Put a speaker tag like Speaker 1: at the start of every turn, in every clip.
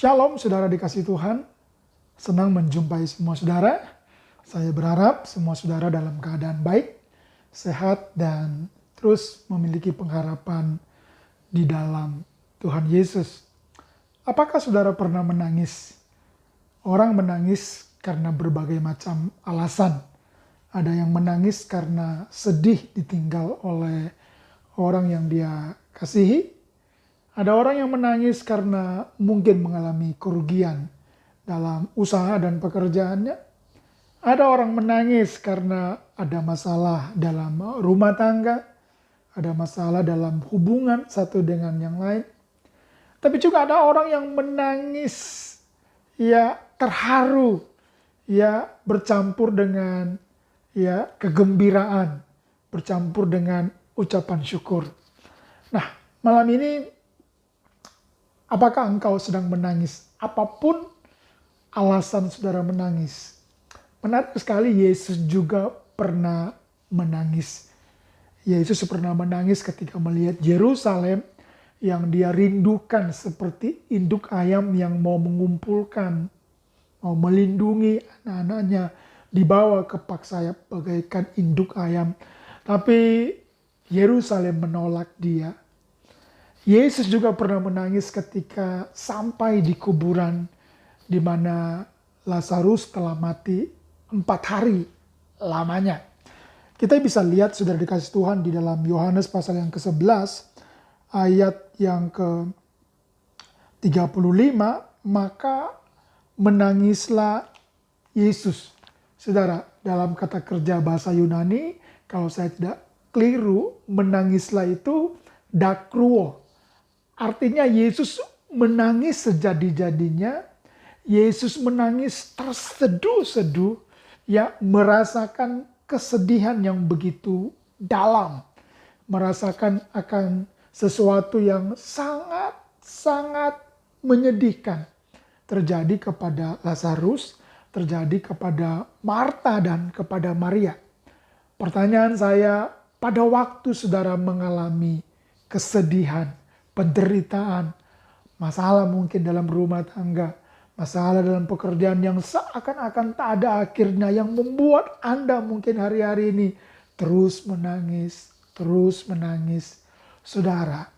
Speaker 1: Shalom saudara dikasih Tuhan, senang menjumpai semua saudara. Saya berharap semua saudara dalam keadaan baik, sehat, dan terus memiliki pengharapan di dalam Tuhan Yesus. Apakah saudara pernah menangis? Orang menangis karena berbagai macam alasan. Ada yang menangis karena sedih ditinggal oleh orang yang dia kasihi. Ada orang yang menangis karena mungkin mengalami kerugian dalam usaha dan pekerjaannya. Ada orang menangis karena ada masalah dalam rumah tangga, ada masalah dalam hubungan satu dengan yang lain. Tapi juga ada orang yang menangis, ya terharu, ya bercampur dengan ya kegembiraan, bercampur dengan ucapan syukur. Nah, malam ini apakah engkau sedang menangis? Apapun alasan saudara menangis. Menarik sekali, Yesus juga pernah menangis. Yesus pernah menangis ketika melihat Yerusalem yang dia rindukan seperti induk ayam yang mau mengumpulkan, mau melindungi anak-anaknya, dibawa ke pak sayap bagaikan induk ayam. Tapi Yerusalem menolak dia. Yesus juga pernah menangis ketika sampai di kuburan di mana Lazarus telah mati 4 hari lamanya. Kita bisa lihat saudara dikasih Tuhan di dalam Yohanes pasal yang ke-11 ayat yang ke-35, maka menangislah Yesus. Saudara, dalam kata kerja bahasa Yunani, kalau saya tidak keliru, menangislah itu dakruo. Artinya Yesus menangis sejadi-jadinya, Yesus menangis terseduh-seduh, ya merasakan kesedihan yang begitu dalam, merasakan akan sesuatu yang sangat-sangat menyedihkan terjadi kepada Lazarus, terjadi kepada Marta dan kepada Maria. Pertanyaan saya, pada waktu saudara mengalami kesedihan, penderitaan, masalah mungkin dalam rumah tangga, masalah dalam pekerjaan yang seakan-akan tak ada akhirnya, yang membuat Anda mungkin hari-hari ini terus menangis, terus menangis. Saudara,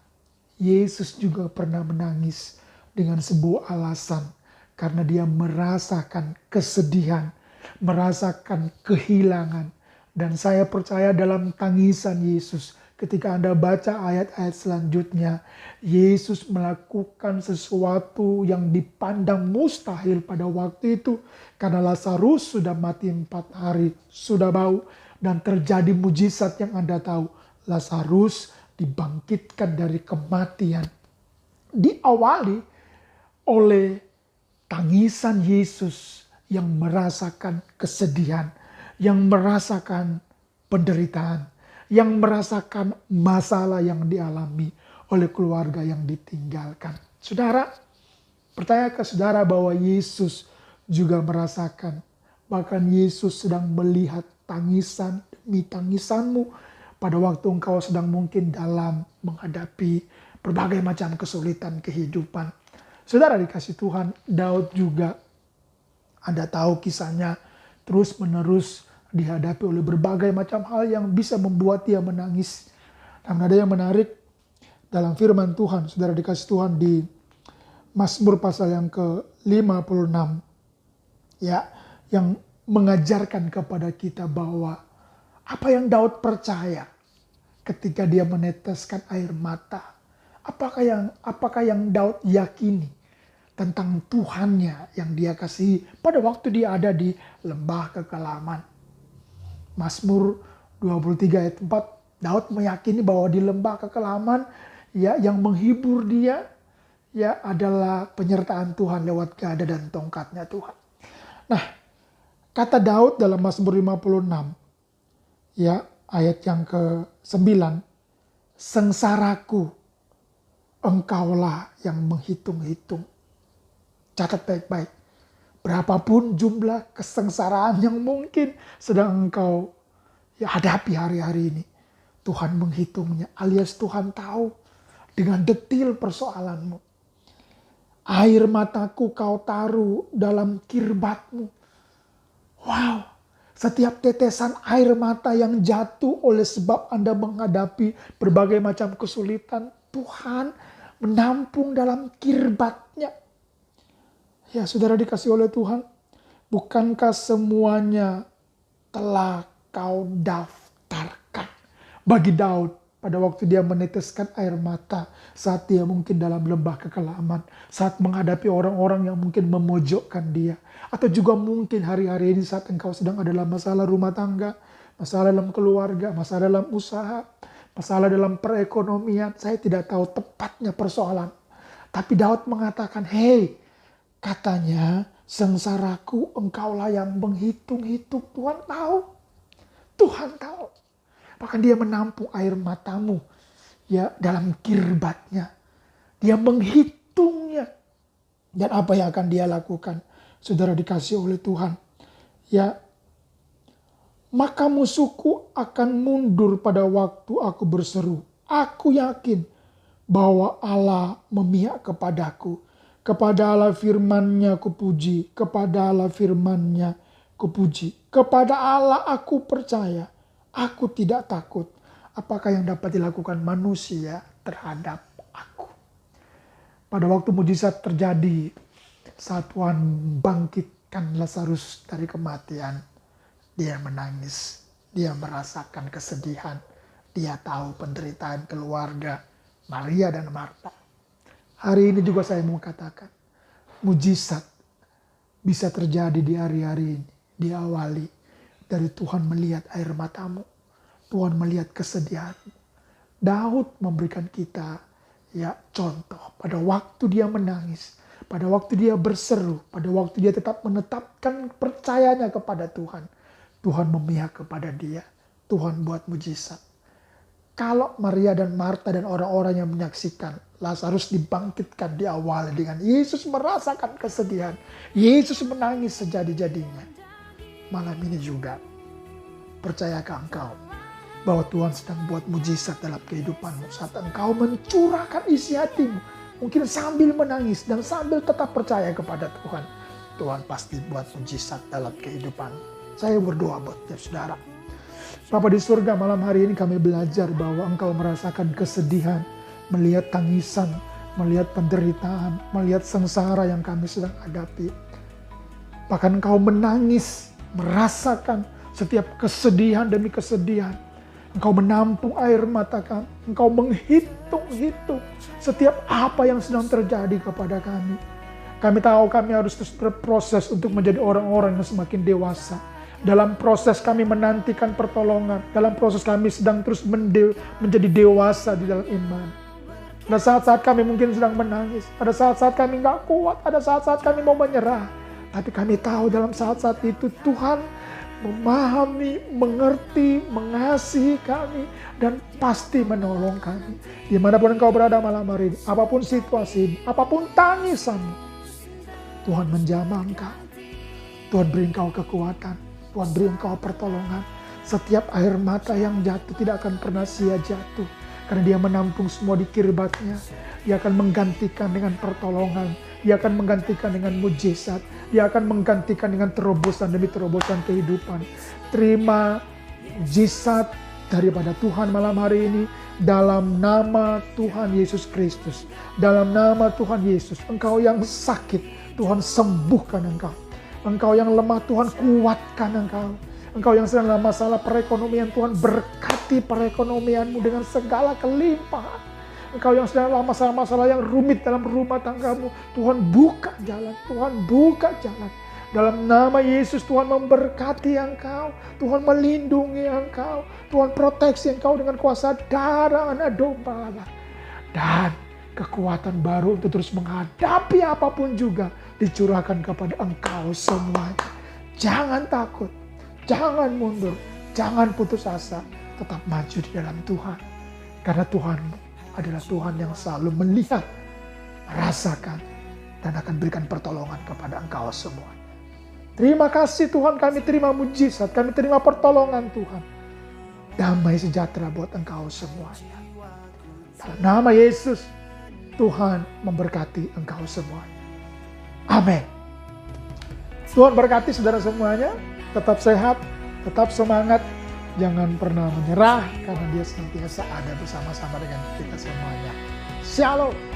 Speaker 1: Yesus juga pernah menangis dengan sebuah alasan, karena dia merasakan kesedihan, merasakan kehilangan. Dan saya percaya dalam tangisan Yesus, ketika Anda baca ayat-ayat selanjutnya, Yesus melakukan sesuatu yang dipandang mustahil pada waktu itu. Karena Lazarus sudah mati 4 hari, sudah bau. Dan terjadi mujizat yang Anda tahu. Lazarus dibangkitkan dari kematian. Diawali oleh tangisan Yesus yang merasakan kesedihan, yang merasakan penderitaan, yang merasakan masalah yang dialami oleh keluarga yang ditinggalkan. Saudara, percayakah saudara bahwa Yesus juga merasakan, bahkan Yesus sedang melihat tangisan demi tangisanmu pada waktu engkau sedang mungkin dalam menghadapi berbagai macam kesulitan kehidupan. Saudara dikasih Tuhan, Daud juga, Anda tahu kisahnya, terus menerus dihadapi oleh berbagai macam hal yang bisa membuat dia menangis. Dan ada yang menarik dalam firman Tuhan, saudara dikasih Tuhan, di Mazmur pasal yang ke-56, ya, yang mengajarkan kepada kita bahwa apa yang Daud percaya ketika dia meneteskan air mata, apakah yang Daud yakini tentang Tuhannya yang dia kasihi pada waktu dia ada di lembah kekelaman. Mazmur 23 ayat 4, Daud meyakini bahwa di lembah kekelaman, ya, yang menghibur dia, ya, adalah penyertaan Tuhan lewat gada dan tongkatnya Tuhan. Nah, kata Daud dalam Mazmur 56, ya, ayat yang ke-9, sengsaraku engkaulah yang menghitung-hitung. Catat baik-baik. Berapapun jumlah kesengsaraan yang mungkin sedang engkau hadapi hari-hari ini, Tuhan menghitungnya, alias Tuhan tahu dengan detil persoalanmu. Air mataku kau taruh dalam kirbatmu. Wow, setiap tetesan air mata yang jatuh oleh sebab Anda menghadapi berbagai macam kesulitan, Tuhan menampung dalam kirbatnya. Ya, saudara dikasih oleh Tuhan, bukankah semuanya telah kau daftarkan? Bagi Daud, pada waktu dia meneteskan air mata, saat dia mungkin dalam lembah kekelaman, saat menghadapi orang-orang yang mungkin memojokkan dia, atau juga mungkin hari-hari ini saat engkau sedang ada dalam masalah rumah tangga, masalah dalam keluarga, masalah dalam usaha, masalah dalam perekonomian, saya tidak tahu tepatnya persoalan. Tapi Daud mengatakan, "Hei, katanya sengsaraku engkaulah yang menghitung-hitung." Tuhan tahu. Tuhan tahu. Bahkan dia menampung air matamu ya dalam kirbatnya. Dia menghitungnya. Dan apa yang akan dia lakukan? Saudara dikasih oleh Tuhan. Ya, maka musuhku akan mundur pada waktu aku berseru. Aku yakin bahwa Allah memihak kepadaku. Kepada Allah firman-Nya kupuji. Kepada Allah firman-Nya kupuji. Kepada Allah aku percaya. Aku tidak takut. Apakah yang dapat dilakukan manusia terhadap aku? Pada waktu mujizat terjadi, saat Tuhan bangkitkan Lazarus dari kematian, dia menangis, dia merasakan kesedihan, dia tahu penderitaan keluarga Maria dan Marta. Hari ini juga saya mau katakan, mujizat bisa terjadi di hari-hari ini, diawali dari Tuhan melihat air matamu, Tuhan melihat kesedihanmu. Daud memberikan kita ya contoh pada waktu dia menangis, pada waktu dia berseru, pada waktu dia tetap menetapkan percayanya kepada Tuhan. Tuhan memihak kepada dia, Tuhan buat mujizat. Kalau Maria dan Marta dan orang-orang yang menyaksikan Lazarus dibangkitkan di awal dengan Yesus merasakan kesedihan, Yesus menangis sejadi-jadinya. Malam ini juga, percayakah engkau bahwa Tuhan sedang buat mujizat dalam kehidupanmu saat engkau mencurahkan isi hatimu, mungkin sambil menangis dan sambil tetap percaya kepada Tuhan. Tuhan pasti buat mujizat dalam kehidupanmu. Saya berdoa buat saudara. Bapa di surga, malam hari ini kami belajar bahwa engkau merasakan kesedihan, melihat tangisan, melihat penderitaan, melihat sengsara yang kami sedang hadapi. Bahkan engkau menangis, merasakan setiap kesedihan demi kesedihan. Engkau menampung air mata kami. Engkau menghitung-hitung setiap apa yang sedang terjadi kepada kami. Kami tahu kami harus terus berproses untuk menjadi orang-orang yang semakin dewasa. Dalam proses kami menantikan pertolongan. Dalam proses kami sedang terus menjadi dewasa di dalam iman. Ada saat-saat kami mungkin sedang menangis. Ada saat-saat kami gak kuat. Ada saat-saat kami mau menyerah. Tapi kami tahu dalam saat-saat itu Tuhan memahami, mengerti, mengasihi kami, dan pasti menolong kami. Dimanapun engkau berada malam hari ini, apapun situasi, apapun tangisanmu, Tuhan menjamah engkau. Tuhan beri engkau kekuatan, Tuhan beri engkau pertolongan. Setiap air mata yang jatuh tidak akan pernah sia jatuh. Karena dia menampung semua di kirbatnya. Dia akan menggantikan dengan pertolongan. Dia akan menggantikan dengan mujizat. Dia akan menggantikan dengan terobosan demi terobosan kehidupan. Terima mujizat daripada Tuhan malam hari ini. Dalam nama Tuhan Yesus Kristus. Dalam nama Tuhan Yesus. Engkau yang sakit, Tuhan sembuhkan engkau. Engkau yang lemah, Tuhan kuatkan engkau. Engkau yang sedang dalam masalah perekonomian, Tuhan berkati perekonomianmu dengan segala kelimpahan. Engkau yang sedang dalam masalah-masalah yang rumit dalam rumah tanggamu, Tuhan buka jalan, Tuhan buka jalan. Dalam nama Yesus Tuhan memberkati engkau, Tuhan melindungi engkau, Tuhan proteksi engkau dengan kuasa darah anak domba Allah. Dan kekuatan baru untuk terus menghadapi apapun juga dicurahkan kepada engkau semuanya. Jangan takut, jangan mundur, jangan putus asa, tetap maju di dalam Tuhan. Karena Tuhanmu adalah Tuhan yang selalu melihat, merasakan, dan akan berikan pertolongan kepada engkau semua. Terima kasih Tuhan, kami terima mujizat, kami terima pertolongan Tuhan. Damai sejahtera buat engkau semuanya. Dalam nama Yesus, Tuhan memberkati engkau semuanya. Amin. Tuhan berkati saudara semuanya. Tetap sehat, tetap semangat. Jangan pernah menyerah karena Dia senantiasa ada bersama-sama dengan kita semuanya. Shalom.